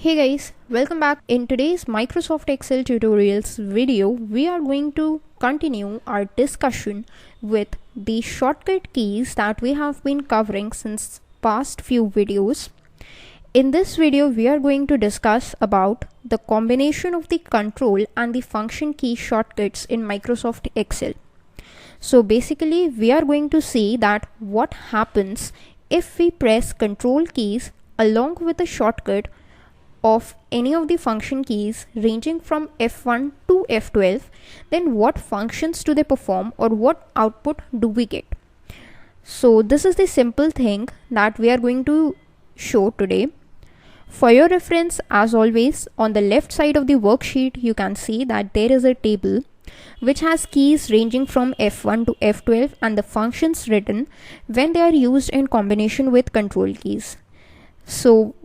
Hey guys, welcome back. In today's Microsoft Excel tutorials video, we are going to continue our discussion with the shortcut keys that we have been covering since past few videos. In this video, we are going to discuss about the combination of the control and the function key shortcuts in Microsoft Excel. So basically, we are going to see that what happens if we press control keys along with a shortcut of any of the function keys ranging from F1 to F12, then what functions do they perform or what output do we get? So this is the simple thing that we are going to show today. For your reference, as always, on the left side of the worksheet, you can see that there is a table which has keys ranging from F1 to F12 and the functions written when they are used in combination with control keys. So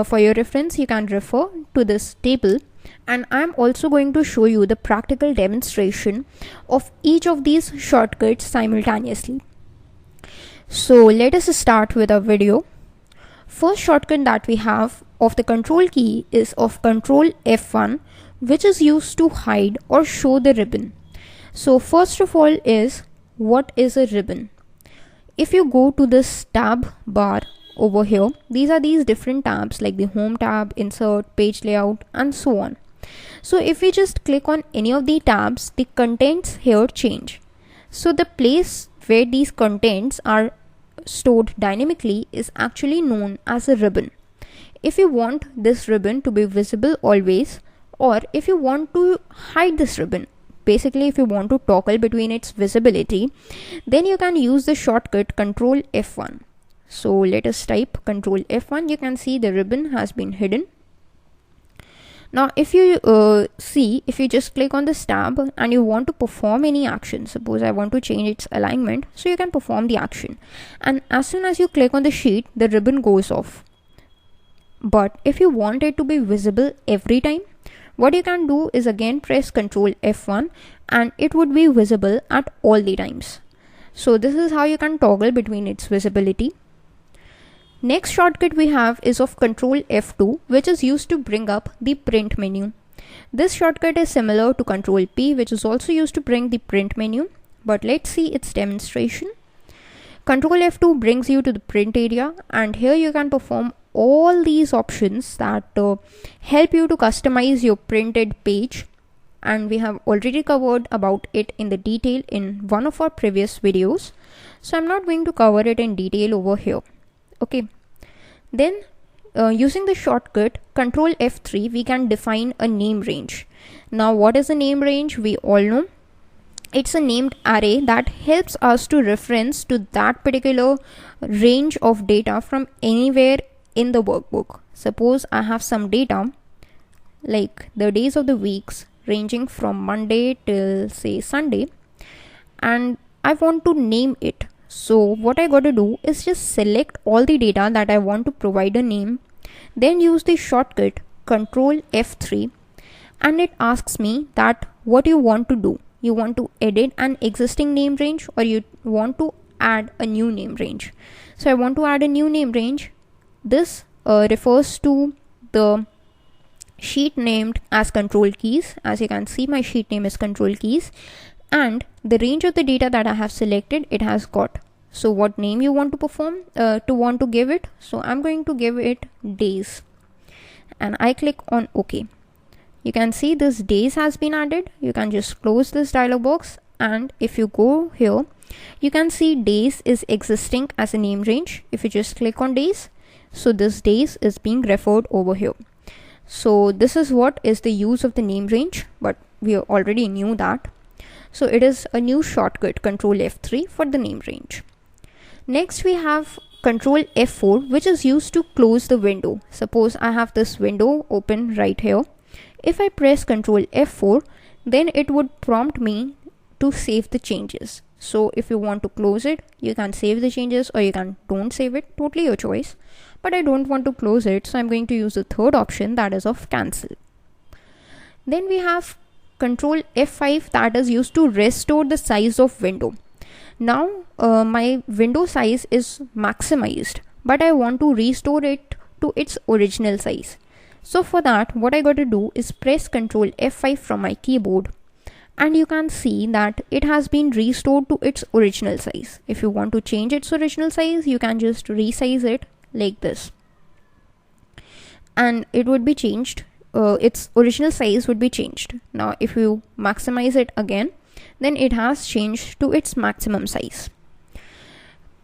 for your reference, you can refer to this table, and I'm also going to show you the practical demonstration of each of these shortcuts simultaneously. So let us start with our video. First shortcut that we have of the control key is of control F1, which is used to hide or show the ribbon. So first of all is, what is a ribbon? If you go to this tab bar over here, these are these different tabs like the home tab, insert, page layout, and so on. So if we just click on any of the tabs, the contents here change. So the place where these contents are stored dynamically is actually known as a ribbon. If you want this ribbon to be visible always, or if you want to hide this ribbon, basically if you want to toggle between its visibility, then you can use the shortcut control F1. So let us type control F1. You can see the ribbon has been hidden. Now if you if you just click on this tab and you want to perform any action, suppose I want to change its alignment, so you can perform the action, and as soon as you click on the sheet, the ribbon goes off. But if you want it to be visible every time, what you can do is again press control F1 and it would be visible at all the times. So this is how you can toggle between its visibility. Next shortcut we have is of control F2, which is used to bring up the print menu. This shortcut is similar to control P, which is also used to bring the print menu, but let's see its demonstration. Control F2 brings you to the print area, and here you can perform all these options that help you to customize your printed page, and we have already covered about it in the detail in one of our previous videos, so I'm not going to cover it in detail over here. Okay, then using the shortcut control F3, we can define a name range. Now what is a name range? We all know it's a named array that helps us to reference to that particular range of data from anywhere in the workbook. Suppose I have some data like the days of the weeks ranging from Monday till say Sunday, and I want to name it. So what I got to do is just select all the data that I want to provide a name, then use the shortcut control F3, and it asks me that what you want to do. You want to edit an existing name range or you want to add a new name range. So I want to add a new name range. This refers to the sheet named as control keys. As you can see, my sheet name is control keys, and the range of the data that I have selected, it has got. So what name you want to perform to give it? So I'm going to give it days, and I click on OK. You can see this days has been added. You can just close this dialog box, and if you go here, you can see days is existing as a name range. If you just click on days, so this days is being referred over here. So this is what is the use of the name range, but we already knew that. So it is a new shortcut control F3 for the name range. Next we have control F4, which is used to close the window. Suppose I have this window open right here. If I press control F4, then it would prompt me to save the changes. So if you want to close it, you can save the changes or you can don't save it, totally your choice. But I don't want to close it, so I'm going to use the third option, that is of cancel. Then we have control F5, that is used to restore the size of window. Now my window size is maximized, but I want to restore it to its original size. So for that, what I got to do is press Ctrl F5 from my keyboard, and you can see that it has been restored to its original size. If you want to change its original size, you can just resize it like this, and it would be changed. Its original size would be changed. Now if you maximize it again, then it has changed to its maximum size.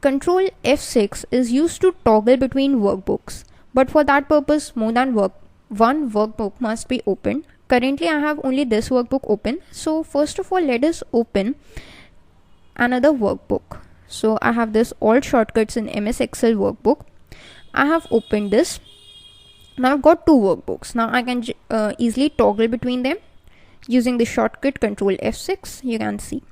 Ctrl F6 is used to toggle between workbooks, but for that purpose more than one workbook must be opened. Currently I have only this workbook open, so first of all let us open another workbook. So I have this Alt Shortcuts in MS Excel workbook. I have opened this. Now I've got two workbooks. Now I can easily toggle between them using the shortcut Ctrl F6. You can see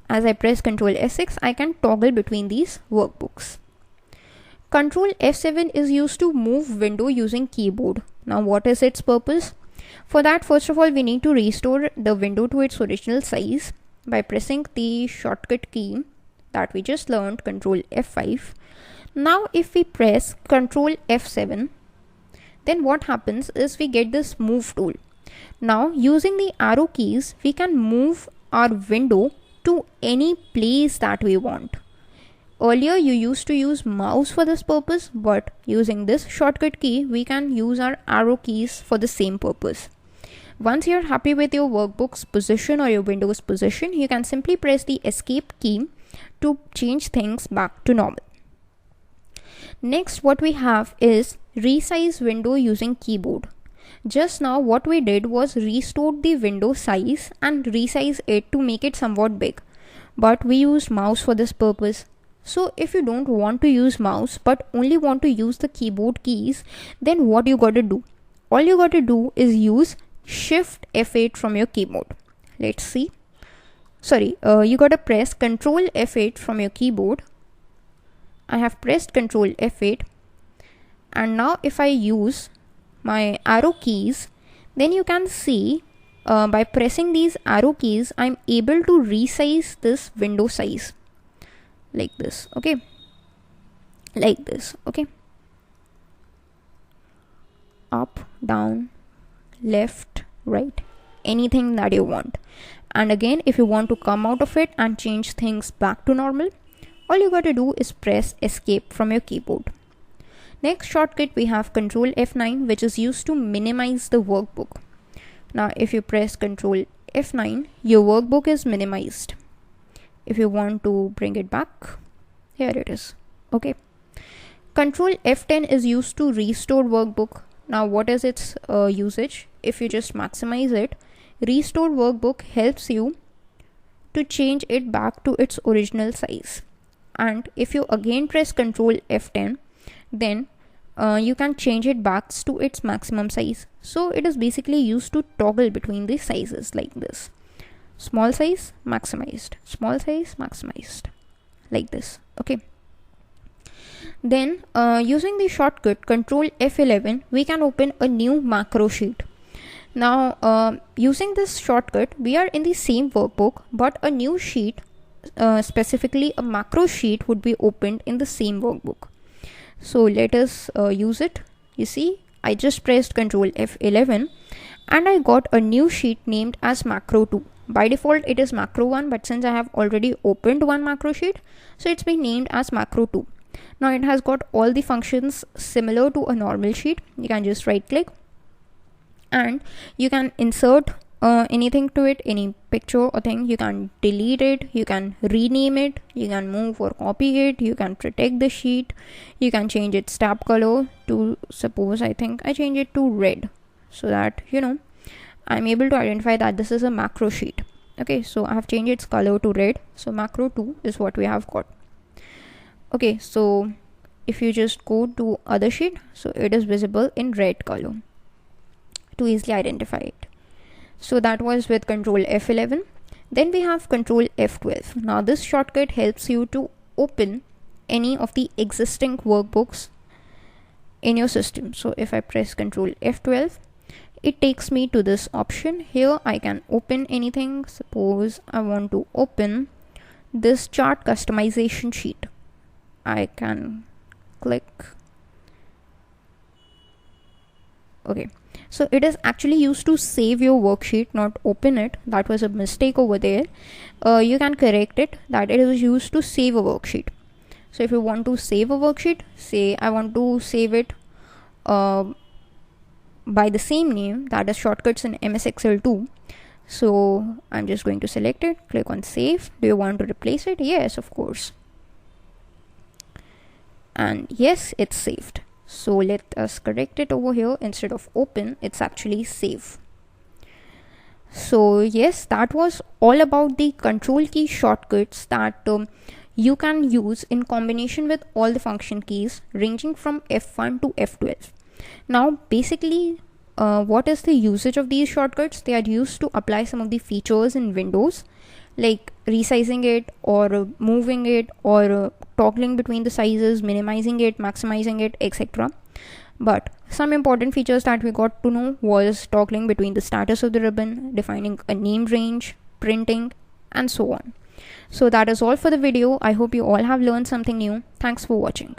as I press Ctrl F6, I can toggle between these workbooks. Ctrl F7 is used to move window using keyboard. Now what is its purpose? For that, first of all, we need to restore the window to its original size by pressing the shortcut key that we just learned, Ctrl F5. Now if we press Ctrl F7, then what happens is we get this move tool. Now using the arrow keys, we can move our window to any place that we want. Earlier you used to use mouse for this purpose, but using this shortcut key, we can use our arrow keys for the same purpose. Once you're happy with your workbook's position or your window's position, you can simply press the escape key to change things back to normal. Next, what we have is resize window using keyboard. Just now what we did was restore the window size and resize it to make it somewhat big, but we used mouse for this purpose. So if you don't want to use mouse but only want to use the keyboard keys, then what you got to do? All you got to do is use Shift F8 from your keyboard. Let's see. You got to press Ctrl F8 from your keyboard. I have pressed Ctrl F8, and now if I use my arrow keys, then you can see by pressing these arrow keys, I'm able to resize this window size like this. Okay, like this. Okay, up, down, left, right, anything that you want. And again, if you want to come out of it and change things back to normal, all you got to do is press escape from your keyboard. Next shortcut, we have Ctrl F9, which is used to minimize the workbook. Now if you press Ctrl F9, your workbook is minimized. If you want to bring it back, here it is. Okay, Ctrl F10 is used to restore workbook. Now what is its usage? If you just maximize it, restore workbook helps you to change it back to its original size. And if you again press Ctrl F10, then you can change it back to its maximum size. So it is basically used to toggle between the sizes like this. Small size, maximized, small size, maximized, like this. Okay. Then using the shortcut Ctrl F11, we can open a new macro sheet. Now using this shortcut, we are in the same workbook, but a new sheet, specifically a macro sheet, would be opened in the same workbook. So let us use it. You see, I just pressed Ctrl F11 and I got a new sheet named as macro 2. By default it is macro 1, but since I have already opened one macro sheet, so it's been named as macro 2. Now it has got all the functions similar to a normal sheet. You can just right click and you can insert anything to it, any picture or thing. You can delete it, you can rename it, you can move or copy it, you can protect the sheet, you can change its tab color to, suppose I think I change it to red, so that I'm able to identify that this is a macro sheet. Okay, so I have changed its color to red, so macro 2 is what we have got. Okay, so if you just go to other sheet, so it is visible in red color to easily identify it. So that was with Ctrl F11. Then we have Ctrl F12. Now this shortcut helps you to open any of the existing workbooks in your system. So if I press Ctrl F12, it takes me to this option. Here I can open anything. Suppose I want to open this chart customization sheet. I can click Okay, so it is actually used to save your worksheet, not open it. That was a mistake over there. You can correct it, that it is used to save a worksheet. So if you want to save a worksheet, say I want to save it by the same name, that is shortcuts in MS Excel 2. So I'm just going to select it, click on save. Do you want to replace it? Yes, of course. And yes, it's saved. So let us correct it over here. Instead of open, it's actually save. So yes, that was all about the control key shortcuts that you can use in combination with all the function keys ranging from F1 to F12. Now basically, what is the usage of these shortcuts? They are used to apply some of the features in Windows, like resizing it or moving it or toggling between the sizes, minimizing it, maximizing it, etc. But some important features that we got to know was toggling between the status of the ribbon, defining a name range, printing, and so on. So that is all for the video. I hope you all have learned something new. Thanks for watching.